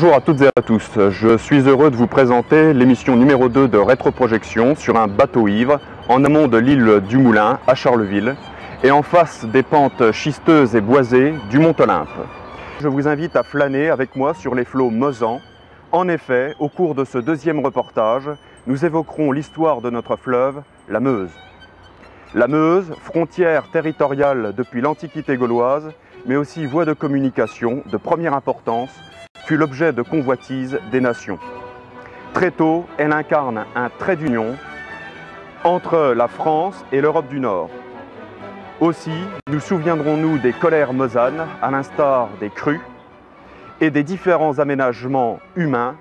Bonjour à toutes et à tous, je suis heureux de vous présenter l'émission numéro 2 de Rétroprojection sur un bateau ivre en amont de l'île du Moulin à Charleville et en face des pentes schisteuses et boisées du Mont Olympe. Je vous invite à flâner avec moi sur les flots Mozan. En effet, au cours de ce deuxième reportage, nous évoquerons l'histoire de notre fleuve, la Meuse. La Meuse, frontière territoriale depuis l'Antiquité gauloise, mais aussi voie de communication de première importance, fut l'objet de convoitises des nations. Très tôt, elle incarne un trait d'union entre la France et l'Europe du Nord. Aussi, nous souviendrons-nous des colères mausanes, à l'instar des crues, et des différents aménagements humains,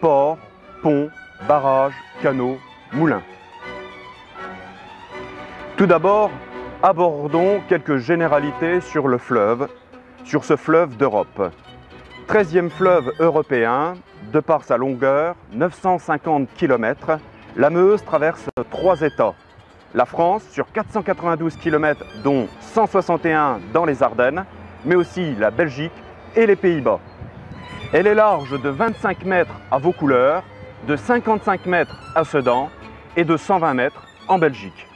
ports, ponts, barrages, canaux, moulins. Tout d'abord, abordons quelques généralités sur le fleuve, sur ce fleuve d'Europe. 13e fleuve européen, de par sa longueur, 950 km, la Meuse traverse 3 États. La France sur 492 km, dont 161 dans les Ardennes, mais aussi la Belgique et les Pays-Bas. Elle est large de 25 mètres à Vaucouleurs, de 55 mètres à Sedan et de 120 mètres en Belgique.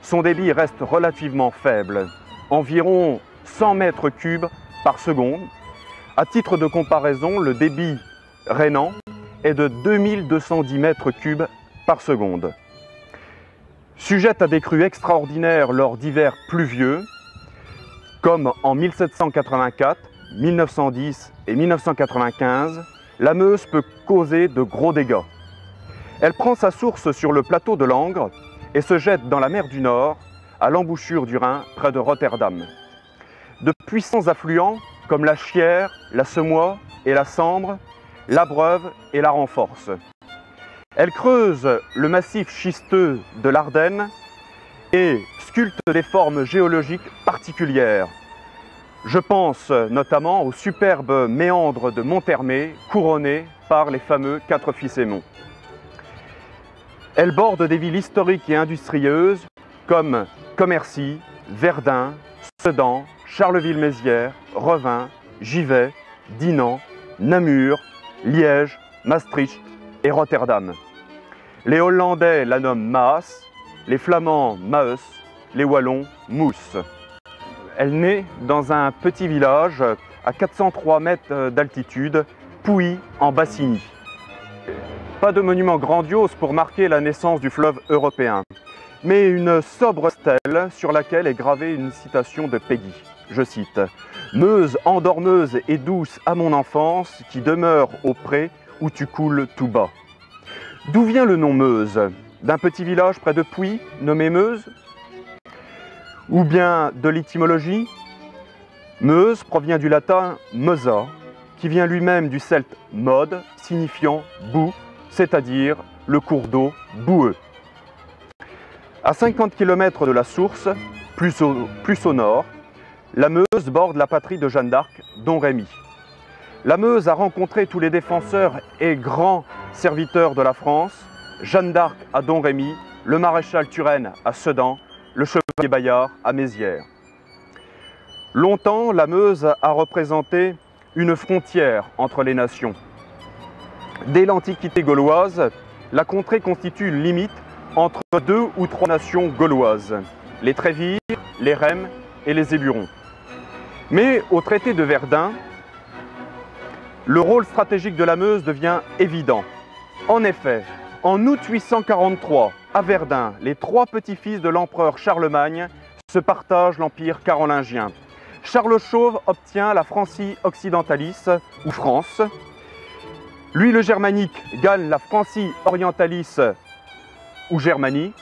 Son débit reste relativement faible, environ 100 mètres cubes par seconde. À titre de comparaison, le débit rhénan est de 2210 mètres cubes par seconde. Sujette à des crues extraordinaires lors d'hivers pluvieux, comme en 1784, 1910 et 1995, la Meuse peut causer de gros dégâts. Elle prend sa source sur le plateau de Langres et se jette dans la mer du Nord, à l'embouchure du Rhin, près de Rotterdam. De puissants affluents, comme la Chière, la Semois et la Sambre, l'abreuvent et la renforcent. Elle creuse le massif schisteux de l'Ardenne et sculpte des formes géologiques particulières. Je pense notamment aux superbes méandres de Monthermé, couronnés par les fameux 4 Ficémons. Elle borde des villes historiques et industrieuses comme Commercy, Verdun, Sedan, Charleville-Mézières, Revin, Givet, Dinan, Namur, Liège, Maastricht et Rotterdam. Les Hollandais la nomment Maas, les Flamands Maes, les Wallons Mousse. Elle naît dans un petit village à 403 mètres d'altitude, Pouilly en Bassigny. Pas de monument grandiose pour marquer la naissance du fleuve européen, mais une sobre stèle sur laquelle est gravée une citation de Péguy. Je cite « Meuse endormeuse et douce à mon enfance, qui demeure au pré où tu coules tout bas ». D'où vient le nom Meuse? D'un petit village près de Pouilly, nommé Meuse? Ou bien de l'étymologie? Meuse provient du latin Meusa, qui vient lui-même du celte mode, signifiant boue, c'est-à-dire le cours d'eau boueux. À 50 km de la source, plus au nord, la Meuse borde la patrie de Jeanne d'Arc, Don Rémy. La Meuse a rencontré tous les défenseurs et grands serviteurs de la France, Jeanne d'Arc à Don Rémy, le maréchal Turenne à Sedan, le chevalier Bayard à Mézières. Longtemps, la Meuse a représenté une frontière entre les nations. Dès l'Antiquité gauloise, la contrée constitue une limite entre 2 ou 3 nations gauloises, les Trévires, les Rèmes et les Éburons. Mais au traité de Verdun, le rôle stratégique de la Meuse devient évident. En effet, en août 843, à Verdun, les 3 petits-fils de l'empereur Charlemagne se partagent l'empire carolingien. Charles Chauve obtient la Francie occidentalis, ou France. Lui, le germanique, gagne la Francie orientalis, ou Germanie.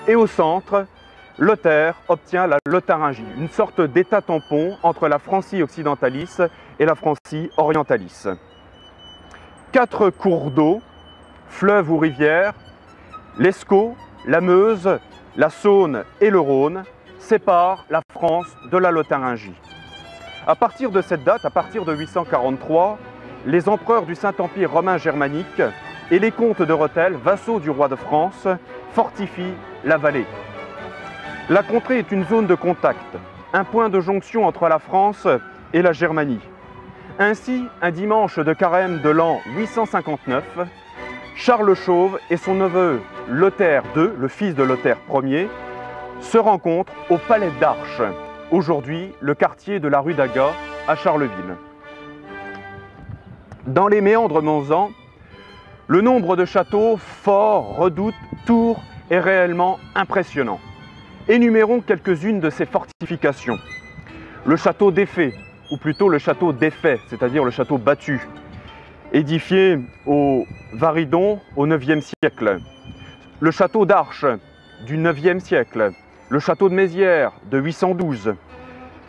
Et au centre, Lothaire obtient la Lotharingie, une sorte d'état tampon entre la Francie occidentalis et la Francie orientalis. 4 cours d'eau, fleuves ou rivières, l'Escaut, la Meuse, la Saône et le Rhône, séparent la France de la Lotharingie. À partir de cette date, à partir de 843, les empereurs du Saint-Empire romain germanique et les comtes de Rethel, vassaux du roi de France, fortifient la vallée. La contrée est une zone de contact, un point de jonction entre la France et la Germanie. Ainsi, un dimanche de carême de l'an 859, Charles le Chauve et son neveu Lothaire II, le fils de Lothaire Ier, se rencontrent au Palais d'Arches, aujourd'hui le quartier de la rue d'Aga à Charleville. Dans les méandres monzans, le nombre de châteaux, forts, redoutes, tours est réellement impressionnant. Énumérons quelques-unes de ces fortifications. Le château d'Effet, ou plutôt le château d'Effet, c'est-à-dire le château battu, édifié au Varidon au IXe siècle. Le château d'Arches du IXe siècle. Le château de Mézières de 812.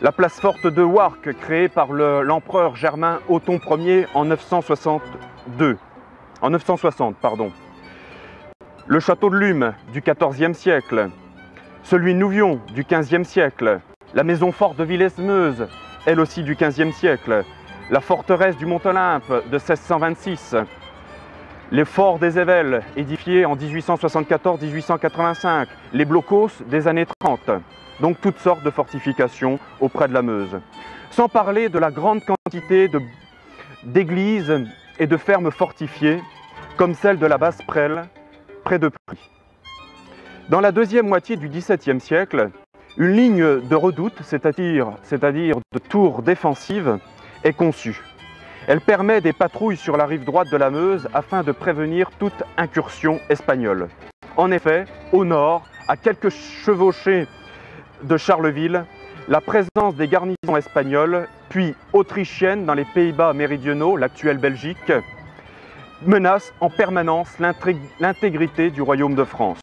La place forte de Warcq, créée par l'empereur Germain Othon Ier en 960. Le château de Lume du XIVe siècle. Celui de Nouvion du XVe siècle. La maison forte de Villesmeuse, elle aussi du XVe siècle. La forteresse du Mont-Olympe de 1626. Les forts des Évelles, édifiés en 1874-1885. Les blocos des années 30. Donc toutes sortes de fortifications auprès de la Meuse. Sans parler de la grande quantité d'églises et de fermes fortifiées, comme celle de la Basse-Prelle, près de Pry. Dans la deuxième moitié du XVIIe siècle, une ligne de redoute, c'est-à-dire de tours défensives, est conçue. Elle permet des patrouilles sur la rive droite de la Meuse afin de prévenir toute incursion espagnole. En effet, au nord, à quelques chevauchées de Charleville, la présence des garnisons espagnoles, puis autrichiennes dans les Pays-Bas méridionaux, l'actuelle Belgique, menace en permanence l'intégrité du royaume de France.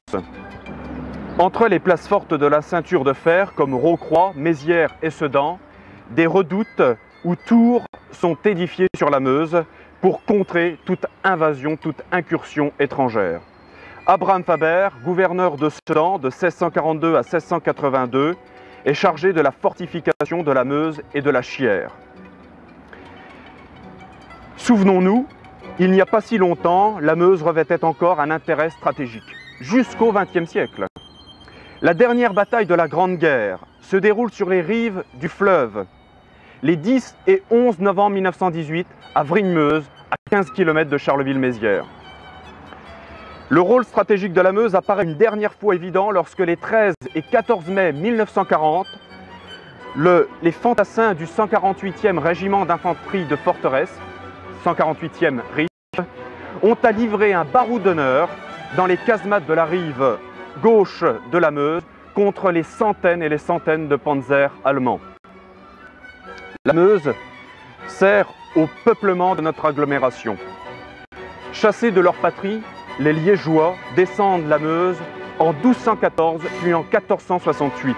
Entre les places fortes de la ceinture de fer, comme Rocroi, Mézières et Sedan, des redoutes ou tours sont édifiés sur la Meuse pour contrer toute invasion, toute incursion étrangère. Abraham Faber, gouverneur de Sedan de 1642 à 1682, est chargé de la fortification de la Meuse et de la Chière. Souvenons-nous, il n'y a pas si longtemps, la Meuse revêtait encore un intérêt stratégique, jusqu'au XXe siècle. La dernière bataille de la Grande Guerre se déroule sur les rives du fleuve, les 10 et 11 novembre 1918, à Vrigne-Meuse, à 15 km de Charleville-Mézières. Le rôle stratégique de la Meuse apparaît une dernière fois évident lorsque les 13 et 14 mai 1940, les fantassins du 148e régiment d'infanterie de forteresse, 148e RIF, ont à livrer un baroud d'honneur dans les casemates de la rive gauche de la Meuse contre les centaines et les centaines de panzers allemands. La Meuse sert au peuplement de notre agglomération. Chassés de leur patrie, les Liégeois descendent la Meuse en 1214 puis en 1468.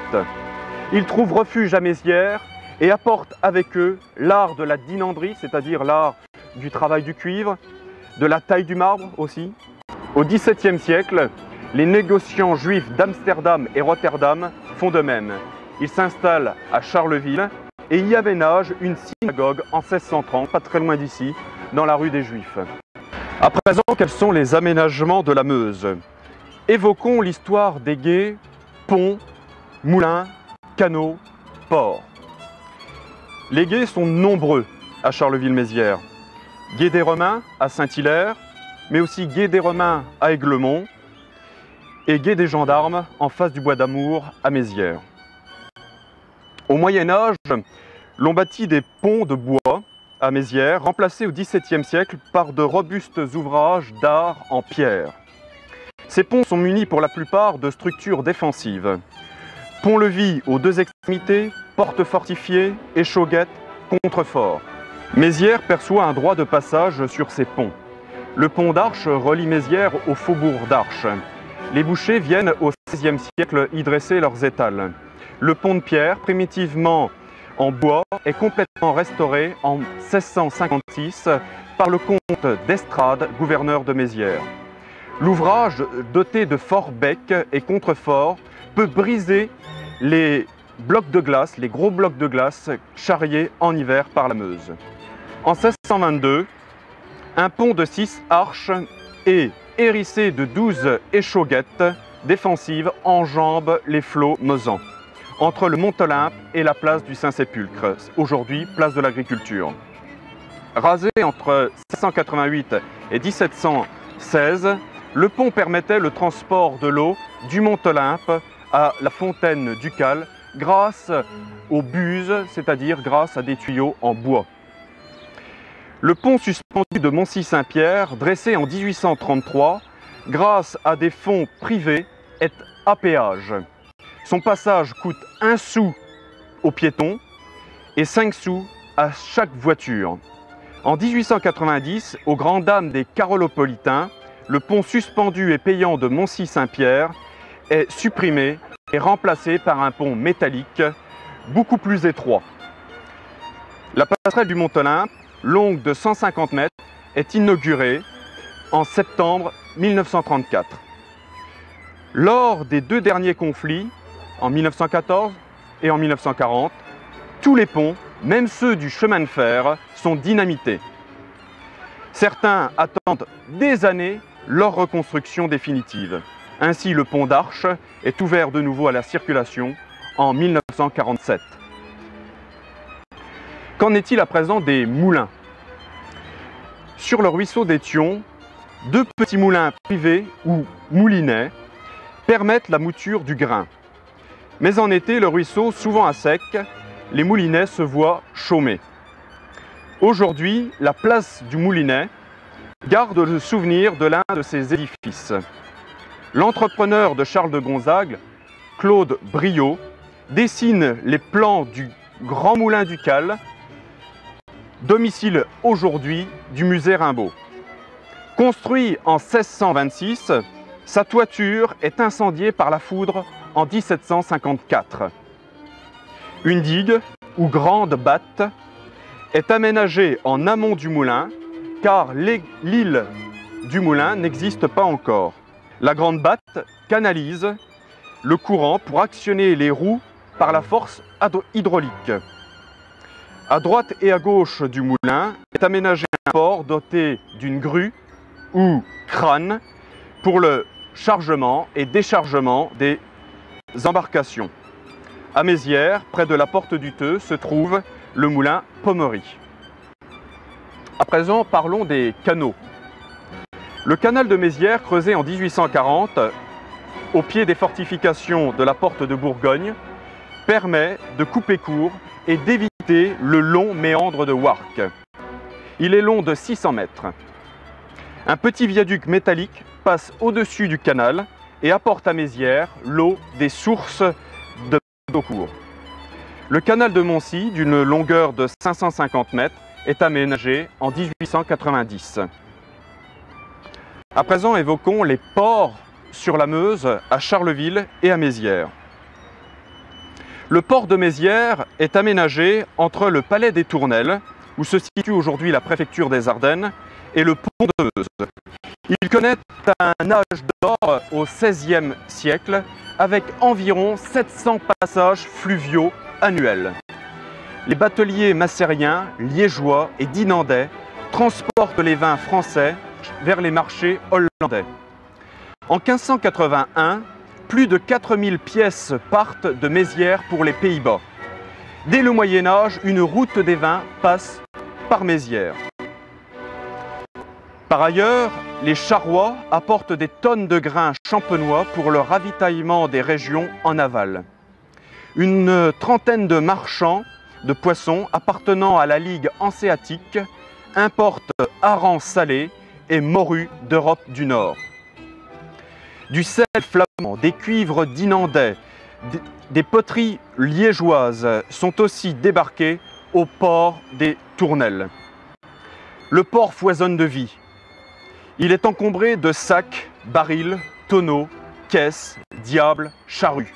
Ils trouvent refuge à Mézières et apportent avec eux l'art de la dinanderie, c'est-à-dire l'art du travail du cuivre, de la taille du marbre aussi. Au XVIIe siècle, les négociants juifs d'Amsterdam et Rotterdam font de même. Ils s'installent à Charleville et y aménagent une synagogue en 1630, pas très loin d'ici, dans la rue des Juifs. À présent, quels sont les aménagements de la Meuse? Évoquons l'histoire des gués, ponts, moulins, canaux, ports. Les gués sont nombreux à Charleville-Mézières. Gué des Romains à Saint-Hilaire, mais aussi gué des Romains à Aiglemont et gué des gendarmes en face du Bois d'Amour à Mézières. Au Moyen-Âge, l'on bâtit des ponts de bois à Mézières, remplacés au XVIIe siècle par de robustes ouvrages d'art en pierre. Ces ponts sont munis pour la plupart de structures défensives. Pont-levis aux deux extrémités, portes fortifiées, échauguettes, contreforts. Mézières perçoit un droit de passage sur ces ponts. Le pont d'Arches relie Mézières au faubourg d'Arches. Les bouchers viennent au XVIe siècle y dresser leurs étals. Le pont de pierre, primitivement en bois, est complètement restauré en 1656 par le comte d'Estrades, gouverneur de Mézières. L'ouvrage, doté de forts becs et contreforts, peut briser les blocs de glace, les gros blocs de glace charriés en hiver par la Meuse. En 1622, un pont de 6 arches et hérissé de 12 échauguettes défensives enjambe les flots meusans, entre le Mont-Olympe et la place du Saint-Sépulcre, aujourd'hui place de l'Agriculture. Rasé entre 1688 et 1716, le pont permettait le transport de l'eau du mont Olympe à la fontaine ducale grâce aux buses, c'est-à-dire grâce à des tuyaux en bois. Le pont suspendu de Moncy-Saint-Pierre, dressé en 1833, grâce à des fonds privés, est à péage. Son passage coûte 1 sou aux piétons et 5 sous à chaque voiture. En 1890, aux grandes dames des Carolopolitains, le pont suspendu et payant de Moncy-Saint-Pierre est supprimé et remplacé par un pont métallique beaucoup plus étroit. La passerelle du Mont Olympe, longue de 150 mètres, est inaugurée en septembre 1934. Lors des 2 derniers conflits, en 1914 et en 1940, tous les ponts, même ceux du chemin de fer, sont dynamités. Certains attendent des années leur reconstruction définitive. Ainsi, le pont d'Arche est ouvert de nouveau à la circulation en 1947. Qu'en est-il à présent des moulins? Sur le ruisseau d'Étion, 2 petits moulins privés ou moulinets permettent la mouture du grain. Mais en été, le ruisseau, souvent à sec, les moulinets se voient chômer. Aujourd'hui, la place du Moulinet garde le souvenir de l'un de ces édifices. L'entrepreneur de Charles de Gonzague, Claude Briot, dessine les plans du Grand Moulin ducal, domicile aujourd'hui du musée Rimbaud. Construit en 1626, sa toiture est incendiée par la foudre en 1754. Une digue, ou grande batte, est aménagée en amont du moulin, car l'île du moulin n'existe pas encore. La grande batte canalise le courant pour actionner les roues par la force hydraulique. À droite et à gauche du moulin est aménagé un port doté d'une grue ou crâne pour le chargement et déchargement des embarcations. À Mézières, près de la porte du Teux, se trouve le moulin Pommery. À présent, parlons des canaux. Le canal de Mézières, creusé en 1840, au pied des fortifications de la porte de Bourgogne, permet de couper court et d'éviter le long méandre de Warcq. Il est long de 600 mètres. Un petit viaduc métallique passe au-dessus du canal et apporte à Mézières l'eau des sources de Beaucourt. Le canal de Moncy, d'une longueur de 550 mètres, est aménagé en 1890. À présent, évoquons les ports sur la Meuse à Charleville et à Mézières. Le port de Mézières est aménagé entre le palais des Tournelles, où se situe aujourd'hui la préfecture des Ardennes, et le pont de Meuse. Il connaît un âge d'or au XVIe siècle, avec environ 700 passages fluviaux annuels. Les bateliers macériens, liégeois et dinandais transportent les vins français vers les marchés hollandais. En 1581, plus de 4000 pièces partent de Mézières pour les Pays-Bas. Dès le Moyen-Âge, une route des vins passe par Mézières. Par ailleurs, les Charrois apportent des tonnes de grains champenois pour le ravitaillement des régions en aval. Une trentaine de marchands de poissons appartenant à la Ligue hanséatique importent harengs salés et morues d'Europe du Nord. Du sel flamand, des cuivres dinandais, des poteries liégeoises sont aussi débarquées au port des Tournelles. Le port foisonne de vie. Il est encombré de sacs, barils, tonneaux, caisses, diables, charrues.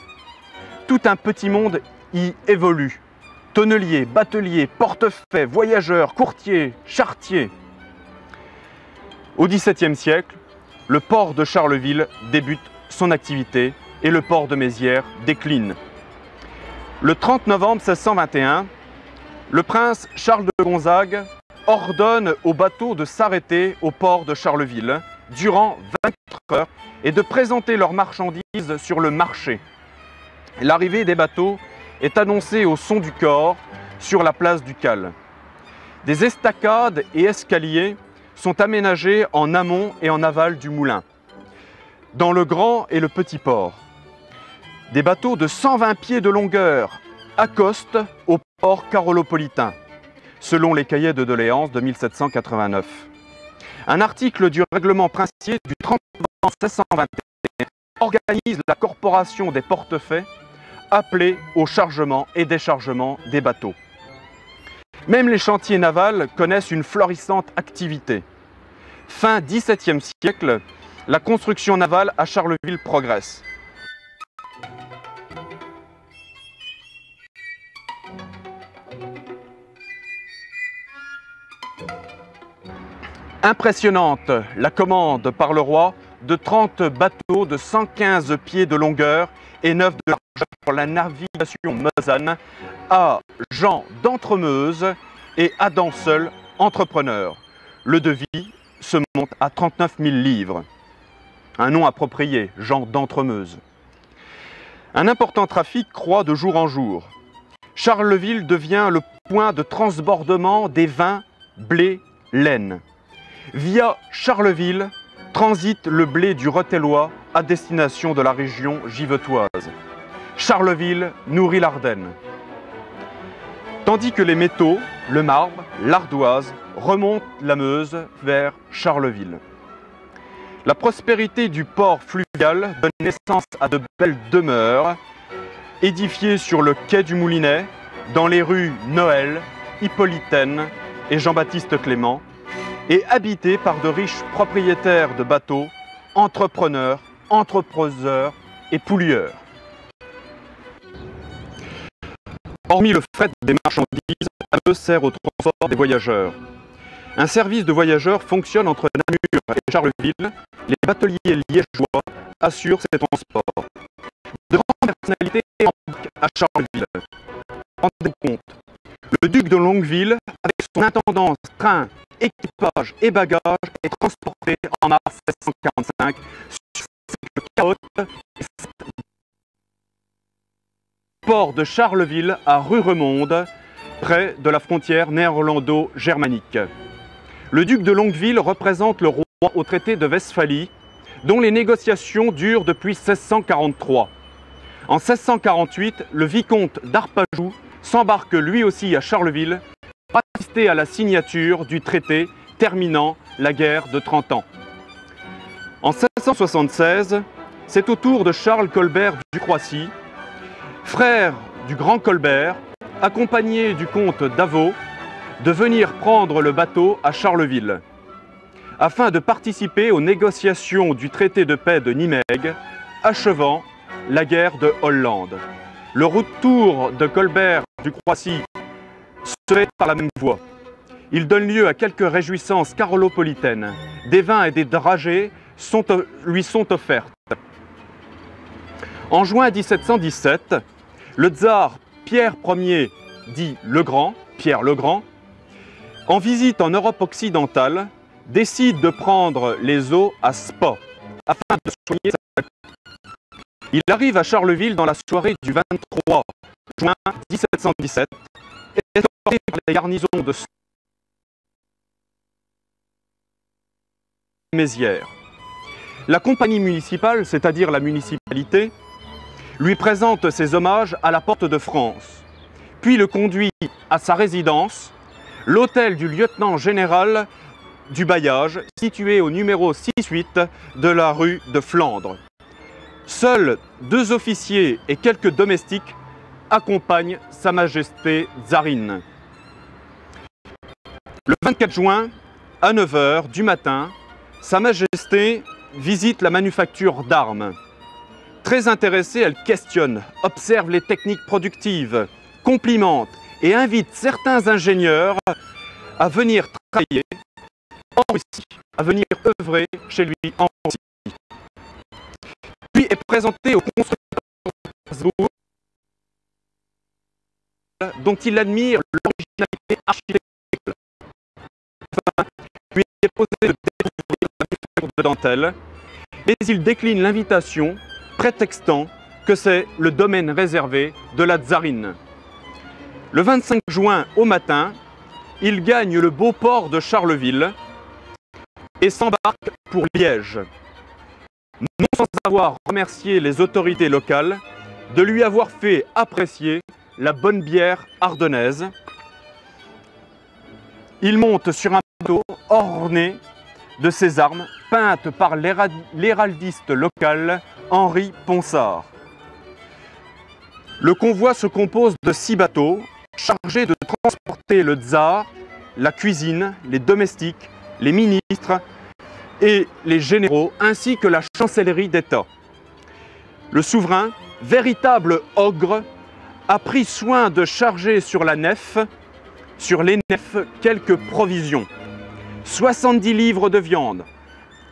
Tout un petit monde y évolue. Tonneliers, bateliers, portefaix, voyageurs, courtiers, charretiers. Au XVIIe siècle, le port de Charleville débute son activité et le port de Mézières décline. Le 30 novembre 1621, le prince Charles de Gonzague ordonne aux bateaux de s'arrêter au port de Charleville durant 24 heures et de présenter leurs marchandises sur le marché. L'arrivée des bateaux est annoncée au son du cor sur la place ducale. Des estacades et escaliers sont aménagés en amont et en aval du moulin, dans le grand et le petit port. Des bateaux de 120 pieds de longueur accostent au port carolopolitain, selon les cahiers de doléances de 1789. Un article du règlement princier du 30 novembre 1621 organise la corporation des portefaix appelée au chargement et déchargement des bateaux. Même les chantiers navals connaissent une florissante activité. Fin XVIIe siècle, la construction navale à Charleville progresse. Impressionnante la commande par le roi de 30 bateaux de 115 pieds de longueur et 9 de largeur pour la navigation mosane à Jean d'Entremeuse et Adam Seul, entrepreneur. Le devis se monte à 39 000 livres. Un nom approprié, Jean d'Entremeuse. Un important trafic croît de jour en jour. Charleville devient le point de transbordement des vins, blé, laine. Via Charleville, transite le blé du Rethelois à destination de la région givetoise. Charleville nourrit l'Ardenne. Tandis que les métaux, le marbre, l'ardoise remontent la Meuse vers Charleville. La prospérité du port fluvial donne naissance à de belles demeures, édifiées sur le quai du Moulinet, dans les rues Noël, Hippolytaine et Jean-Baptiste Clément, et habité par de riches propriétaires de bateaux, entrepreneurs, entreposeurs et poulieurs. Hormis le fret des marchandises, la Meuse sert au transport des voyageurs. Un service de voyageurs fonctionne entre Namur et Charleville. Les bateliers liégeois assurent ces transports. De grandes personnalités embarquent à Charleville. Rendez-vous compte, le duc de Longueville, avec son intendance, train, équipage et bagages, est transporté en mars 1645 sur le carotte port de Charleville à Ruremonde, près de la frontière néerlando-germanique. Le duc de Longueville représente le roi au traité de Westphalie, dont les négociations durent depuis 1643. En 1648, le vicomte d'Arpajou s'embarque lui aussi à Charleville pour assister à la signature du traité terminant la guerre de 30 ans. En 1676, c'est au tour de Charles Colbert du Croissy, frère du grand Colbert, accompagné du comte d'Avaux, de venir prendre le bateau à Charleville, afin de participer aux négociations du traité de paix de Nimègue, achevant la guerre de Hollande. Le retour de Colbert du Croissy se fait par la même voie. Il donne lieu à quelques réjouissances carolopolitaines. Des vins et des dragées lui sont offertes. En juin 1717, le tsar Pierre Ier, dit le Grand, Pierre le Grand, en visite en Europe occidentale, décide de prendre les eaux à Spa afin de soigner sa maladie. Il arrive à Charleville dans la soirée du 23 juin 1717 et est escorté par les garnisons de Mézières. La compagnie municipale, c'est-à-dire la municipalité, lui présente ses hommages à la porte de France, puis le conduit à sa résidence, l'hôtel du lieutenant général du bailliage, situé au numéro 6-8 de la rue de Flandre. Seuls 2 officiers et quelques domestiques accompagnent Sa Majesté tsarine. Le 24 juin, à 9 h du matin, Sa Majesté visite la manufacture d'armes. Très intéressée, elle questionne, observe les techniques productives, complimente et invite certains ingénieurs à venir travailler en Russie, à venir œuvrer chez lui en Russie. Puis est présenté au constructeur dont il admire l'originalité architecturale. Enfin, lui est posé de découvrir la manufacture de dentelle, mais il décline l'invitation, prétextant que c'est le domaine réservé de la tsarine. Le 25 juin au matin, il gagne le beau port de Charleville et s'embarque pour Liège, non sans avoir remercié les autorités locales de lui avoir fait apprécier la bonne bière ardennaise. Il monte sur un bateau orné de ses armes, peintes par l'héraldiste local Henri Ponsard. Le convoi se compose de 6 bateaux chargés de transporter le tsar, la cuisine, les domestiques, les ministres et les généraux, ainsi que la chancellerie d'État. Le souverain, véritable ogre, a pris soin de charger sur les nefs, quelques provisions. 70 livres de viande,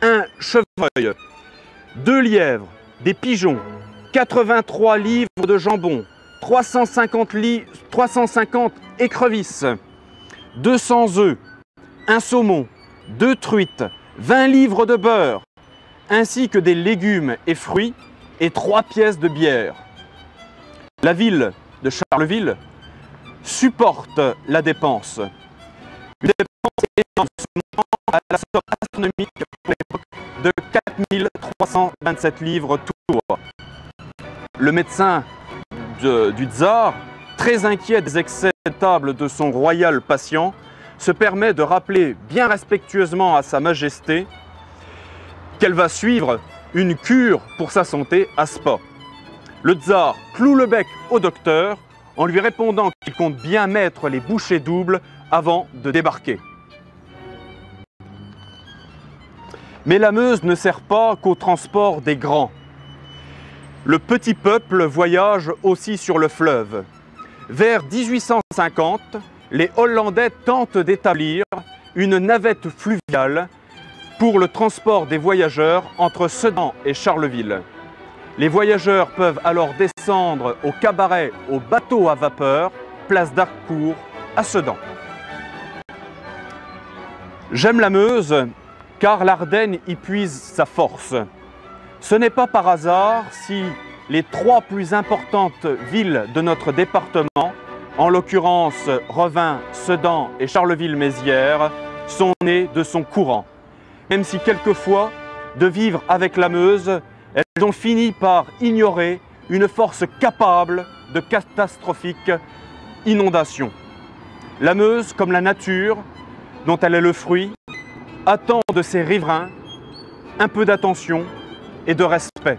un chevreuil, 2 lièvres, des pigeons, 83 livres de jambon, 350 écrevisses, 200 œufs, un saumon, 2 truites, 20 livres de beurre, ainsi que des légumes et fruits et 3 pièces de bière. La ville de Charleville supporte la dépense. Une dépense énorme à la somme astronomique pour l'époque de 4327 livres tout droit. Le médecin du tsar, très inquiet des excès de table de son royal patient, se permet de rappeler bien respectueusement à Sa Majesté qu'elle va suivre une cure pour sa santé à Spa. Le tsar cloue le bec au docteur en lui répondant qu'il compte bien mettre les bouchées doubles avant de débarquer. Mais la Meuse ne sert pas qu'au transport des grands. Le petit peuple voyage aussi sur le fleuve. Vers 1850, les Hollandais tentent d'établir une navette fluviale pour le transport des voyageurs entre Sedan et Charleville. Les voyageurs peuvent alors descendre au cabaret au bateau à vapeur, place d'Harcourt, à Sedan. J'aime la Meuse car l'Ardenne y puise sa force. Ce n'est pas par hasard si les 3 plus importantes villes de notre département, en l'occurrence Revin, Sedan et Charleville-Mézières, sont nées de son courant. Même si quelquefois, de vivre avec la Meuse, elles ont fini par ignorer une force capable de catastrophiques inondations. La Meuse, comme la nature, dont elle est le fruit, attend de ses riverains un peu d'attention et de respect.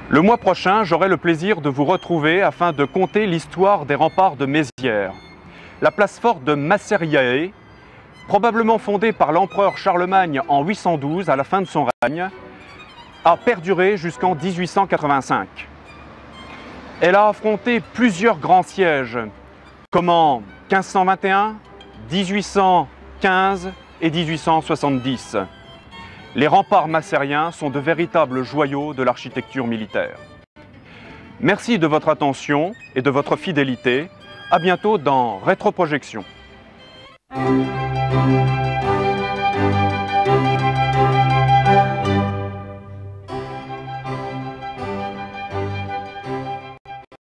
Le mois prochain, j'aurai le plaisir de vous retrouver afin de conter l'histoire des remparts de Mézières. La place forte de Masseriae, probablement fondée par l'empereur Charlemagne en 812 à la fin de son règne, a perduré jusqu'en 1885. Elle a affronté plusieurs grands sièges, comme en 1521, 1815 et 1870. Les remparts massériens sont de véritables joyaux de l'architecture militaire. Merci de votre attention et de votre fidélité. À bientôt dans Rétroprojection.